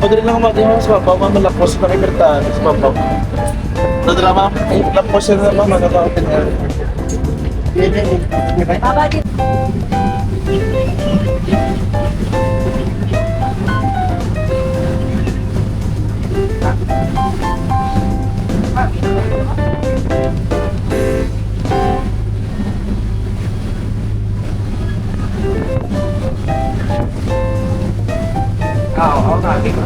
Pwede lang matihan sa babaw, mamalakos na kibertaan sa babaw. Nadrama, lapos na naman, magkakapin niya. Oo, natin.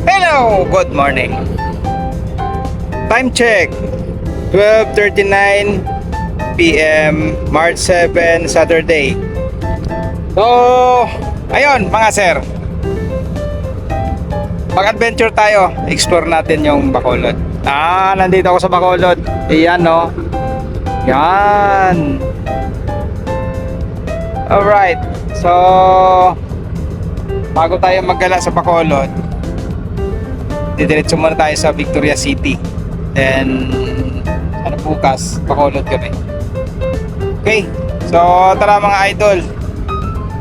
Hello, good morning. Time check, 12:39 PM, March 7, Saturday. So, ayun mga sir, mag-adventure tayo. Explore natin yung Bacolod. Nandito ako sa Bacolod. Ayan no. Yan. Alright. So, bago tayo maggala sa Bacolod, didiretso muna tayo sa Victoria City. Then, bukas, Bacolod kami. Okay. So, tara mga idol.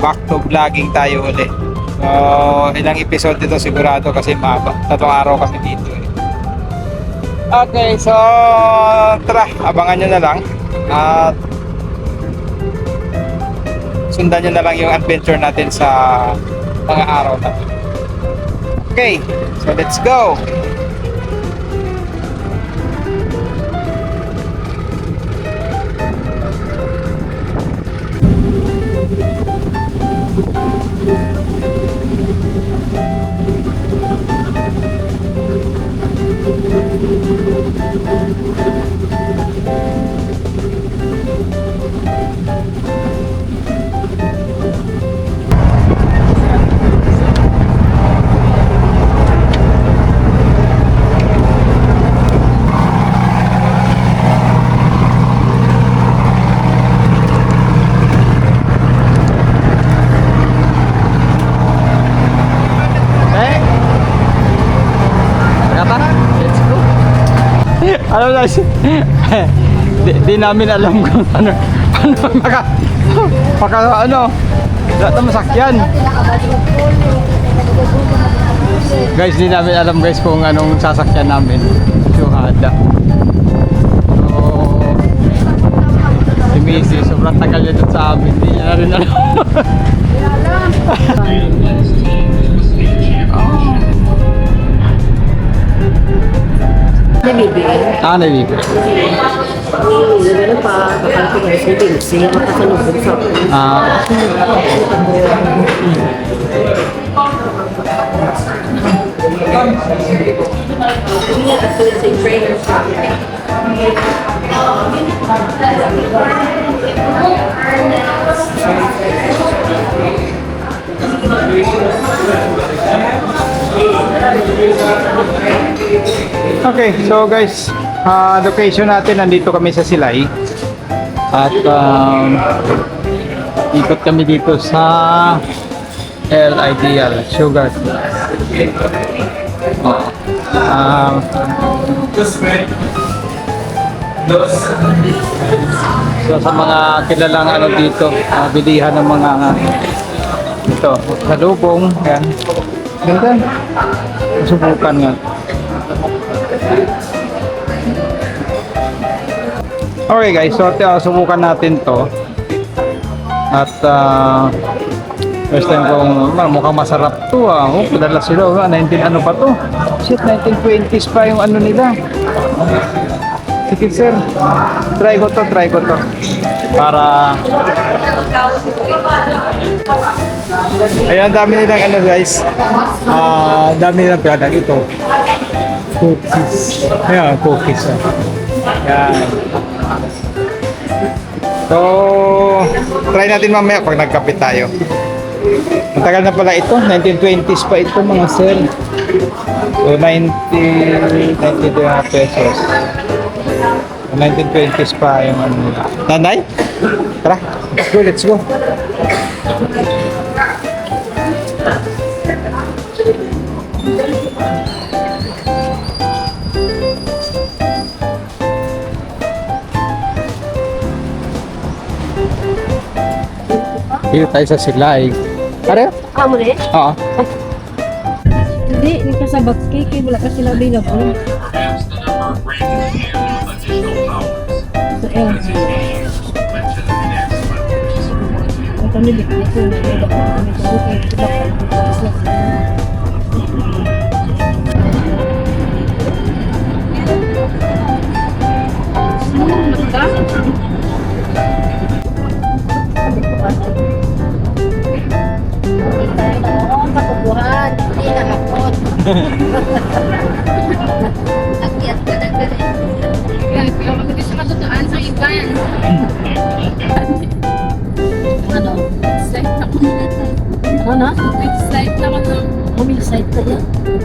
Back to vlogging tayo ulit. So, ilang episode dito sigurado kasi mahaba. 3 araw kami dito eh. Okay, so tara, abangan nyo na lang. At sundan nyo na lang yung adventure natin sa mga araw na to. Okay, so let's go! Ano na di namin alam kung ano ano lahat ng masakyan guys, di namin alam guys kung anong sasakyan namin. Syuhada. So si Missy sobrang tagal niya dun sa amin, di niya na rin alam. Nabibigay. Nabibigay. Gano'n pa, kapag ko guys, hindi siya makasalubog sa Okay, so guys, location natin, nandito kami sa Silay. At ikot kami dito sa El Ideal Sugar. So sa mga kilalang ano dito, bilihan ng mga ito, salubong, yan. Ganda. Subukan nga. Okay guys, so subukan natin to. At first time kong mukhang masarap to. Padala sila, 19 ano pa to? Shit, 1920s pa yung ano nila. Sige sir, try ko to. Para ayan, dami nilang ano guys. Dami nilang product ito. Cookies. Ayan, cookies. Yan. So, try natin mamaya pag nagkapit tayo. Matagal na pala ito. 1920s pa ito mga sir. So, 92 pesos. 1920s pa yung ano nila. Nanay? Tara, let's go. Dito tayo sa Silay. Are? Amo na eh? Oo. Hindi, hindi ka sa cake. Wala ka sila available. So, ewan. Ito nilik na ito. Hindi na hapon. Akyat ka na ganun. Kaya magiging sa katutuan sa iban. Ano? Site na ko na. Ano? Site na ko na. May site na yan. Ano pinasite?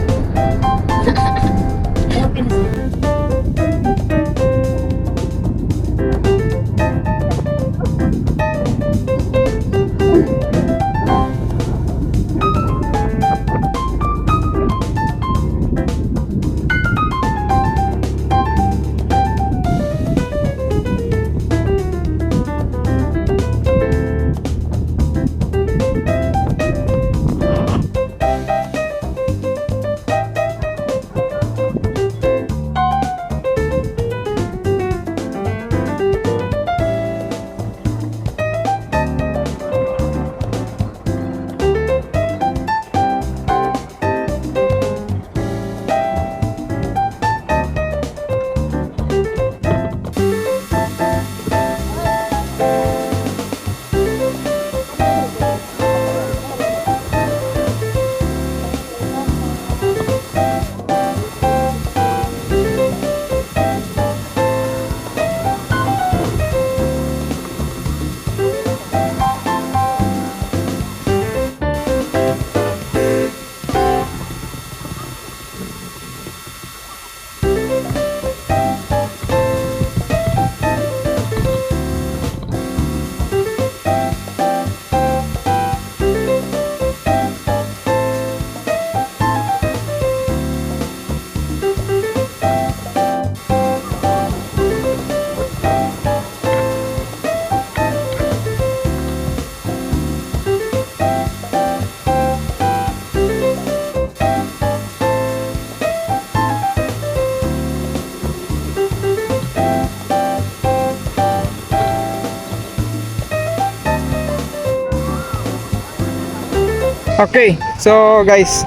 Okay, so guys,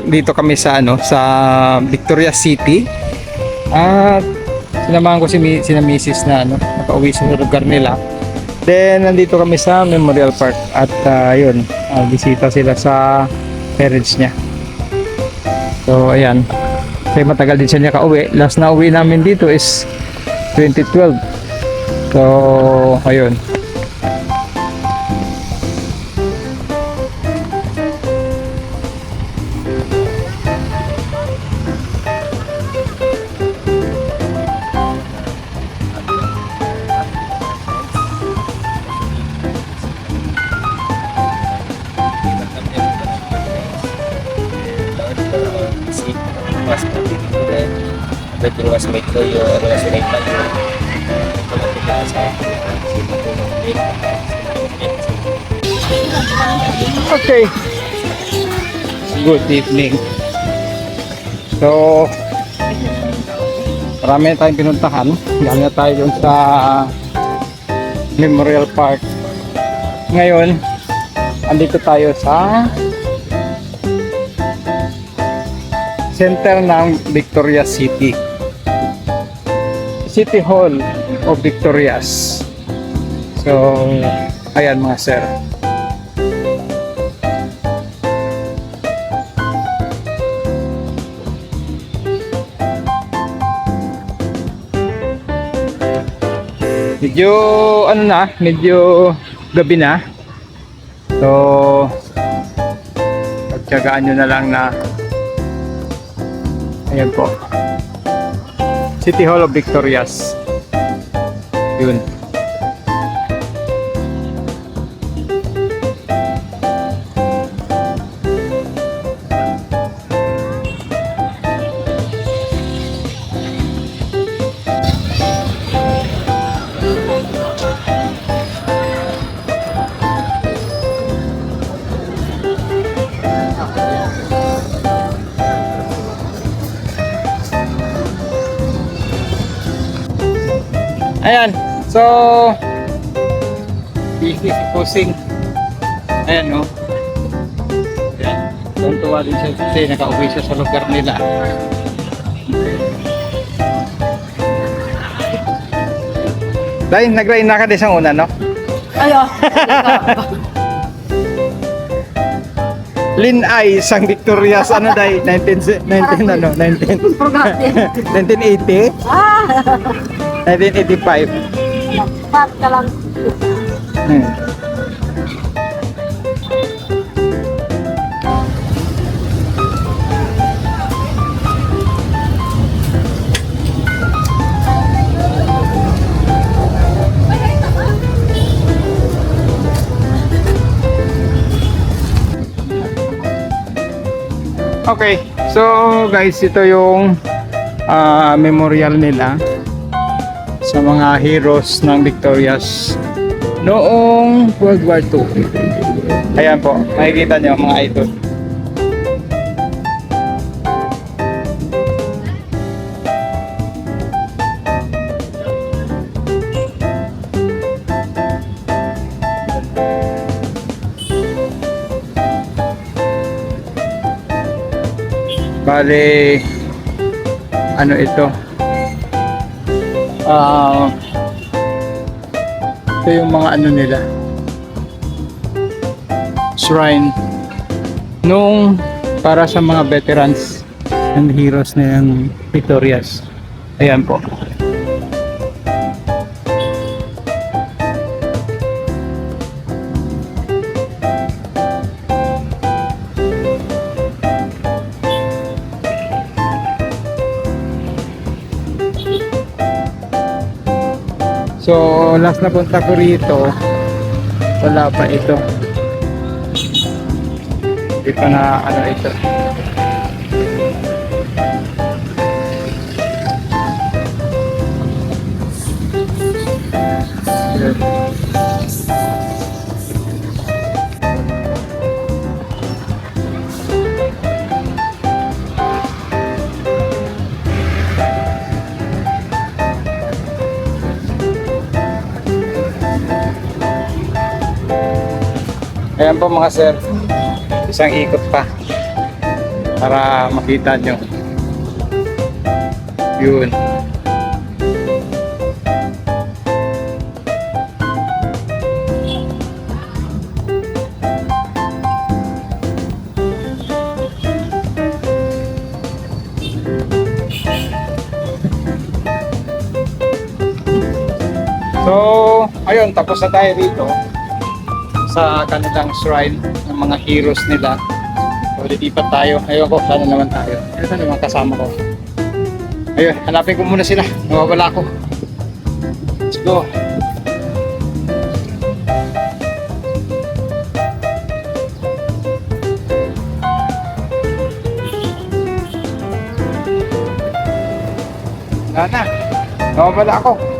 dito kami sa sa Victoria City. At sinamahan ko sina Mrs. na nakauwi sa lugar nila. Then nandito kami sa Memorial Park at yun, bisita sila sa parents niya. So ayan, kasi matagal din siya kauwi. Last na uwi namin dito is 2012. So ayun. Everything was made for you, everything was made by you. Okay. Good evening. So, marami na tayong pinuntahan. Galing na tayo dun sa Memorial Park. Ngayon, andito tayo sa center ng Victoria City. City Hall of Victorias. So, ayan mga sir. Medyo ano na, medyo gabi na. So pagtyagaan nyo na lang na ayan po. City Hall of Victorias. Yun. Ayan, so busy si Pusing. Ayan, no? Ayan, tuntua din siya kasi nakauwi siya sa lugar nila. Dahil nag-rain na ka din sa una, no? Ayo. Linay, Sang Victorias, ano dahil? 1980? Ah, 1985. pat ka lang. Hmm. Okay, so guys, ito yung memorial nila sa mga heroes ng Victorias noong World War II. Ayan po, makikita nyo mga idol. Bale, ano ito? Ito yung mga ano nila, shrine nung para sa mga veterans and heroes ng Victorias. Ayan po. So, last na punta ko rito, wala pa ito. Hindi pa na ano ito. Ayan po mga sir, isang ikot pa para makita nyo. Yun. So, ayun, tapos na tayo rito sa kanilang shrine ng mga heroes nila. So, lilipat tayo. Ayun ko, sana naman tayo. Ito naman kasama ko. Ayun, hanapin ko muna sila. Nawawala ako. Let's go. Wala na. Nawawala ako.